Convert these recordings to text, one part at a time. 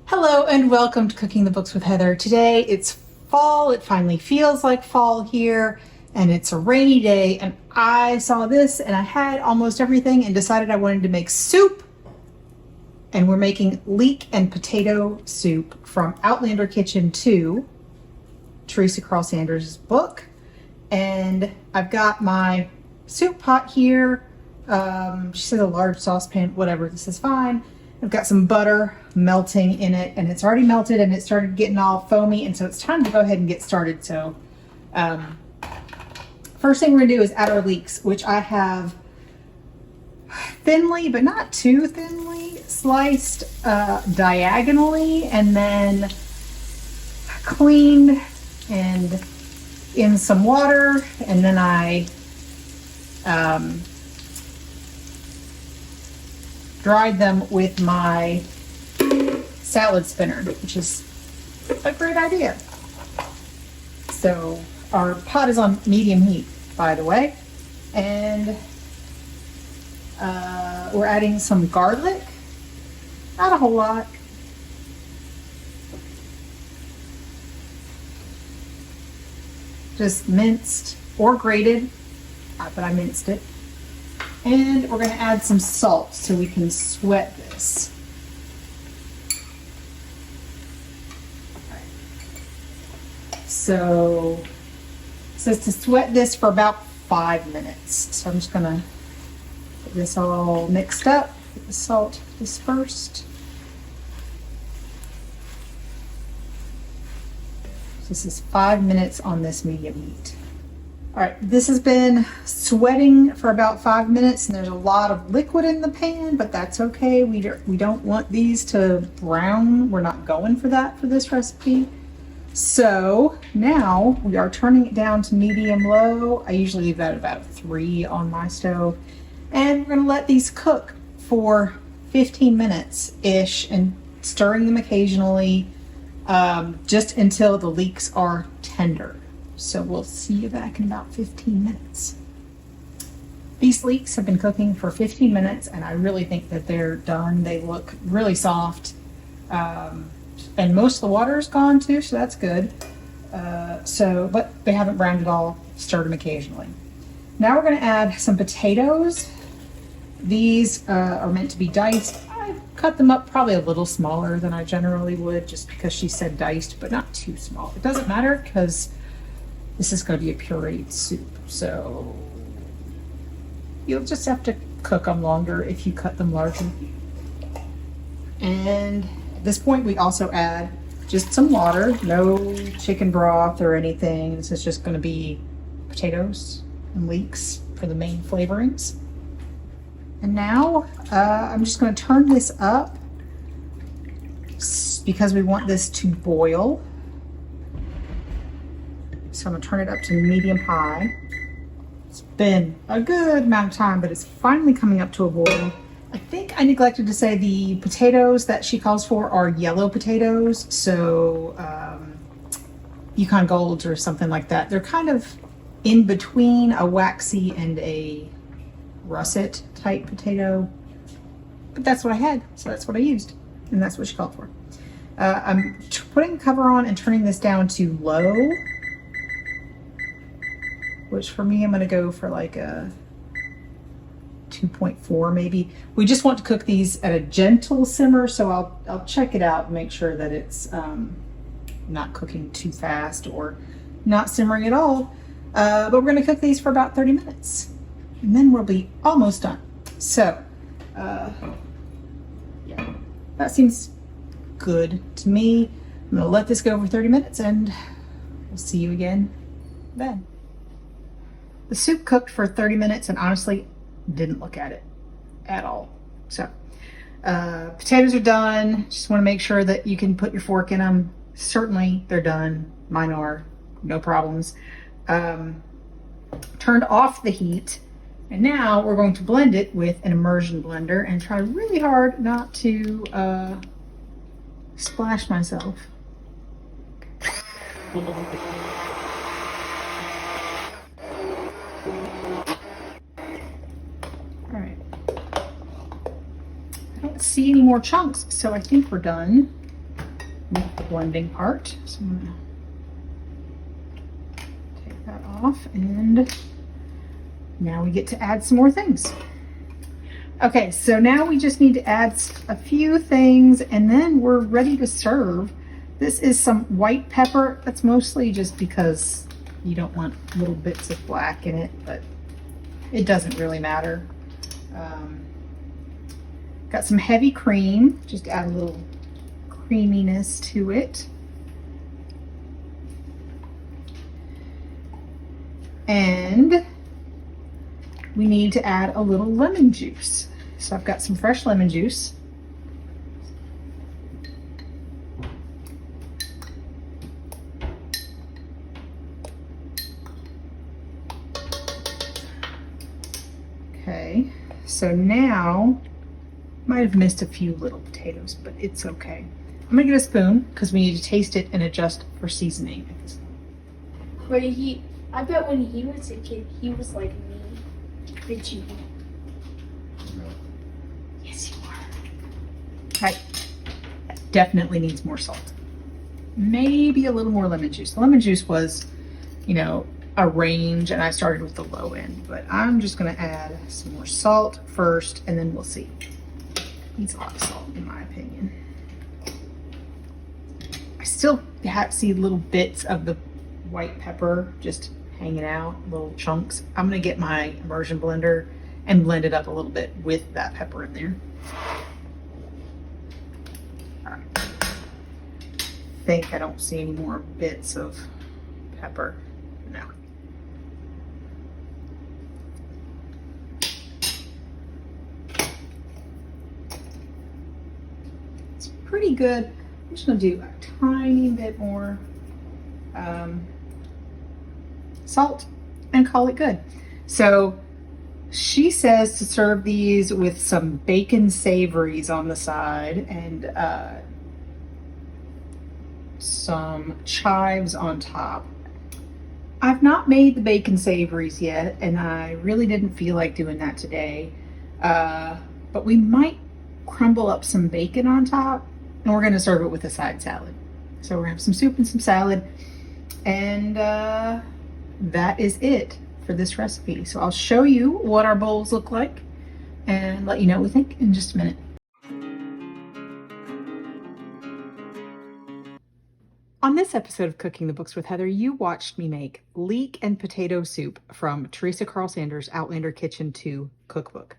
Hello and welcome to Cooking the Books with Heather. Today it's fall. It finally feels like fall here and it's a rainy day, and I saw this and I had almost everything and decided I wanted to make soup. And we're making leek and potato soup from Outlander Kitchen 2, Teresa Carl Sanders' book. And I've got my soup pot here. She said a large saucepan, whatever, this is fine. I've got some butter melting in it, and it's already melted and it started getting all foamy, and so it's time to go ahead and get started. So first thing we're gonna do is add our leeks, which I have thinly, but not too thinly, sliced diagonally and then cleaned and in some water, and then I dried them with my salad spinner, which is a great idea. So our pot is on medium heat, by the way, and we're adding some garlic, not a whole lot. Just minced or grated, but I minced it. And we're going to add some salt so we can sweat this. So it says to sweat this for about 5 minutes. So I'm just going to get this all mixed up, get the salt dispersed. This is 5 minutes on this medium heat. All right, this has been sweating for about 5 minutes, and there's a lot of liquid in the pan, but that's okay. We don't want these to brown. We're not going for that for this recipe. So now we are turning it down to medium low. I usually leave that at about 3 on my stove. And we're gonna let these cook for 15 minutes-ish and stirring them occasionally, just until the leeks are tender. So we'll see you back in about 15 minutes. These leeks have been cooking for 15 minutes, and I really think that they're done. They look really soft. And most of the water is gone too, so that's good. But they haven't browned at all. Stir them occasionally. Now we're gonna add some potatoes. These are meant to be diced. I cut them up probably a little smaller than I generally would, just because she said diced, but not too small. It doesn't matter because this is going to be a pureed soup, so you'll just have to cook them longer if you cut them larger. And at this point, we also add just some water, no chicken broth or anything. This is just going to be potatoes and leeks for the main flavorings. And now I'm just going to turn this up because we want this to boil. So I'm gonna turn it up to medium high. It's been a good amount of time, but it's finally coming up to a boil. I think I neglected to say the potatoes that she calls for are yellow potatoes. So Yukon Golds or something like that. They're kind of in between a waxy and a russet type potato. But that's what I had, so that's what I used. And that's what she called for. I'm putting the cover on and turning this down to low. Which for me, I'm going to go for like a 2.4 maybe. We just want to cook these at a gentle simmer, so I'll check it out and make sure that it's not cooking too fast or not simmering at all. But we're going to cook these for about 30 minutes, and then we'll be almost done. So, yeah, that seems good to me. I'm going to let this go for 30 minutes, and we'll see you again then. The soup cooked for 30 minutes and honestly didn't look at it at all. So potatoes are done. Just want to make sure that you can put your fork in them. Certainly they're done. Mine are, no problems. Turned off the heat, and now we're going to blend it with an immersion blender and try really hard not to splash myself. Alright. I don't see any more chunks, so I think we're done. the blending part. So I'm gonna take that off, and now we get to add some more things. Okay, so now we just need to add a few things and then we're ready to serve. This is some white pepper. That's mostly just because you don't want little bits of black in it, but it doesn't really matter. Got some heavy cream, just add a little creaminess to it. And we need to add a little lemon juice. So I've got some fresh lemon juice. Okay, so now, might have missed a few little potatoes, but it's okay. I'm gonna get a spoon because we need to taste it and adjust for seasoning. But I bet when he was a kid, he was like me. Did you? Yes, you are. Okay, definitely needs more salt. Maybe a little more lemon juice. The lemon juice was, you know, a range, and I started with the low end, but I'm just gonna add some more salt first, and then we'll see. Needs a lot of salt, in my opinion. I still see little bits of the white pepper just hanging out, little chunks. I'm gonna get my immersion blender and blend it up a little bit with that pepper in there. All right. I think I don't see any more bits of pepper. No. It's pretty good. I'm just gonna do a tiny bit more salt and call it good. So she says to serve these with some bacon savories on the side and some chives on top. I've not made the bacon savories yet, and I really didn't feel like doing that today. But we might crumble up some bacon on top, and we're gonna serve it with a side salad. So we're gonna have some soup and some salad, and that is it for this recipe. So I'll show you what our bowls look like and let you know what we think in just a minute. On this episode of Cooking the Books with Heather, you watched me make leek and potato soup from Teresa Carl Sanders' Outlander Kitchen 2 cookbook.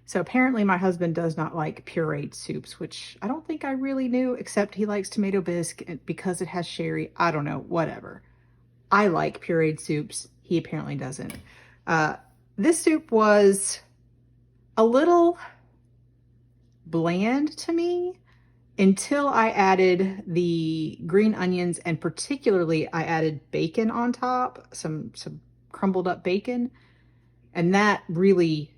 So apparently my husband does not like pureed soups, which I don't think I really knew, except he likes tomato bisque because it has sherry. I don't know, whatever. I like pureed soups. He apparently doesn't. This soup was a little bland to me until I added the green onions, and particularly I added bacon on top, some crumbled up bacon, and that really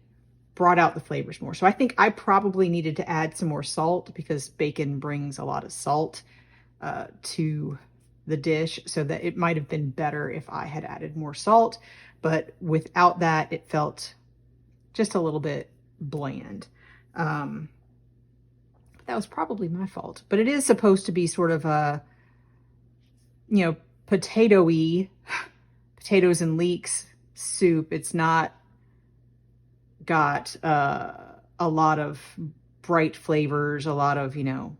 brought out the flavors more. So I think I probably needed to add some more salt because bacon brings a lot of salt to the dish, so that it might have been better if I had added more salt, but without that, it felt just a little bit bland. That was probably my fault, but it is supposed to be sort of a, you know, potatoes and leeks soup. It's not got a lot of bright flavors, a lot of, you know,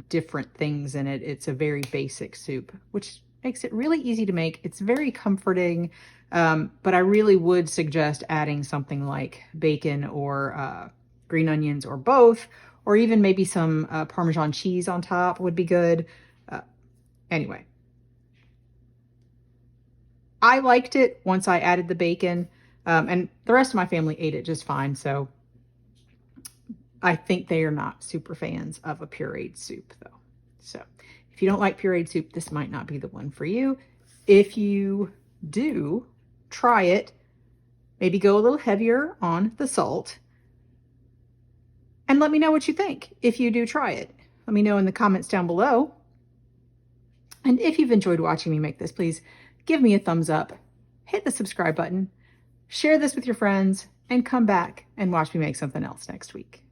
different things in it. It's a very basic soup, which makes it really easy to make. It's very comforting, but I really would suggest adding something like bacon or green onions or both, or even maybe some Parmesan cheese on top would be good. Anyway, I liked it once I added the bacon, and the rest of my family ate it just fine. So I think they are not super fans of a pureed soup though. So if you don't like pureed soup, this might not be the one for you. If you do, try it. Maybe go a little heavier on the salt. And let me know what you think if you do try it. Let me know in the comments down below. And if you've enjoyed watching me make this, please give me a thumbs up, hit the subscribe button, share this with your friends, and come back and watch me make something else next week.